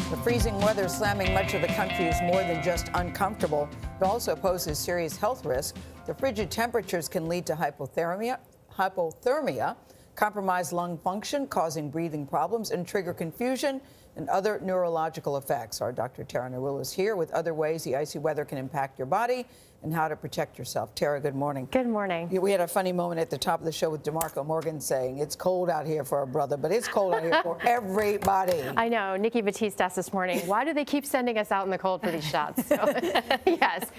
The freezing weather slamming much of the country is more than just uncomfortable. It also poses serious health risks. The frigid temperatures can lead to hypothermia, compromise lung function, causing breathing problems, and trigger confusion and other neurological effects. Our Dr. Tara Narula is here with other ways the icy weather can impact your body and how to protect yourself. Tara, good morning. Good morning. We had a funny moment at the top of the show with DeMarco Morgan saying it's cold out here for our brother, but it's cold out here for everybody. I know. Nikki Batiste asked this morning, why do they keep sending us out in the cold for these shots? So, yes.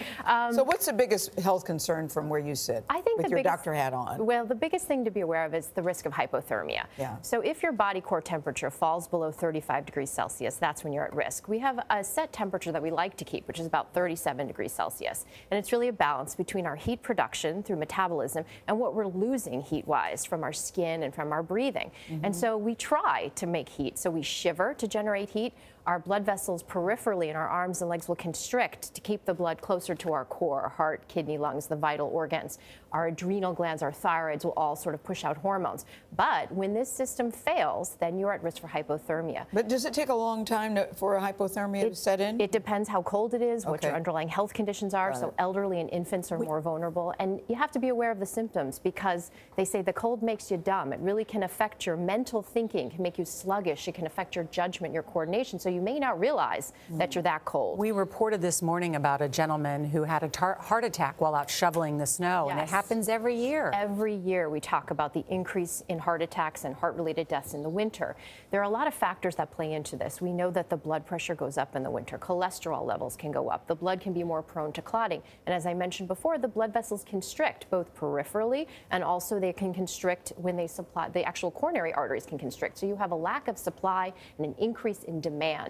So what's the biggest health concern from where you sit? I think with your doctor hat on. Well, the biggest thing to be aware of is the risk of hypothermia. Yeah. So if your body core temperature falls below 35 degrees Celsius, that's when you're at risk. We have a set temperature that we like to keep, which is about 37 degrees Celsius. And it's really a balance between our heat production through metabolism and what we're losing heat-wise from our skin and from our breathing. And so we try to make heat. So we shiver to generate heat. Our blood vessels peripherally in our arms and legs will constrict to keep the blood closer to our core, our heart, kidney, lungs, the vital organs. Our adrenal glands, our thyroids will all sort of push out hormones. But when this system fails, then you're at risk for hypothermia. But does it take a long time for a hypothermia to set in? It depends how cold it is, what your underlying health conditions are. So elderly and infants are more vulnerable. And you have to be aware of the symptoms because they say the cold makes you dumb. It really can affect your mental thinking, can make you sluggish. It can affect your judgment, your coordination. So you may not realize that you're that cold. We reported this morning about a gentleman who had a heart attack while out shoveling the snow, Yes. and it happens every year. Every year we talk about the increase in heart attacks and heart-related deaths in the winter. There are a lot of factors that play into this. We know that the blood pressure goes up in the winter. Cholesterol levels can go up. The blood can be more prone to clotting. And as I mentioned before, the blood vessels constrict both peripherally and also they can constrict when they supply, the actual coronary arteries can constrict. So you have a lack of supply and an increase in demand.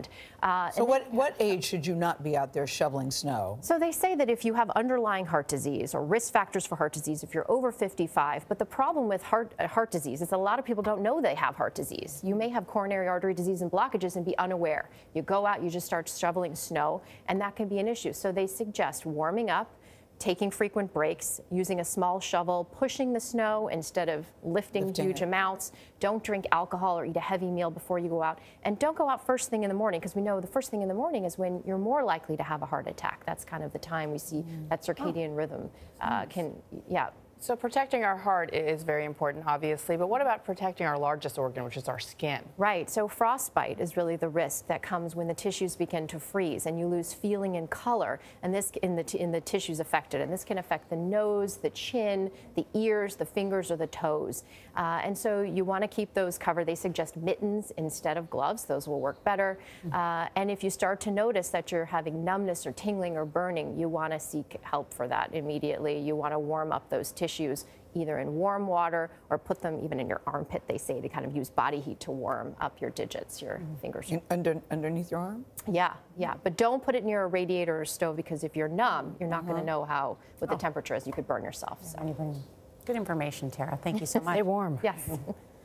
So what age should you not be out there shoveling snow? So they say that if you have underlying heart disease or risk factors for heart disease, if you're over 55, but the problem with heart disease is that a lot of people don't know they have heart disease. You may have coronary artery disease and blockages and be unaware. You go out, you just start shoveling snow, and that can be an issue. So they suggest warming up, taking frequent breaks, using a small shovel, pushing the snow instead of lifting huge amounts. Don't drink alcohol or eat a heavy meal before you go out. And don't go out first thing in the morning because we know the first thing in the morning is when you're more likely to have a heart attack. That's kind of the time we see that circadian rhythm So protecting our heart is very important, obviously, but what about protecting our largest organ, which is our skin? Right, so frostbite is really the risk that comes when the tissues begin to freeze and you lose feeling and color, and this in the tissues affected, and this can affect the nose, the chin, the ears, the fingers, or the toes. And so you want to keep those covered. They suggest mittens instead of gloves. Those will work better. And if you start to notice that you're having numbness or tingling or burning, you want to seek help for that immediately. You want to warm up those tissues either in warm water or put them even in your armpit, they say, to kind of use body heat to warm up your digits, your fingers. Underneath your arm? Yeah, but don't put it near a radiator or stove because if you're numb, you're not going to know what the temperature is. You could burn yourself. So. Good information, Tara. Thank you so much. Stay warm. Yes.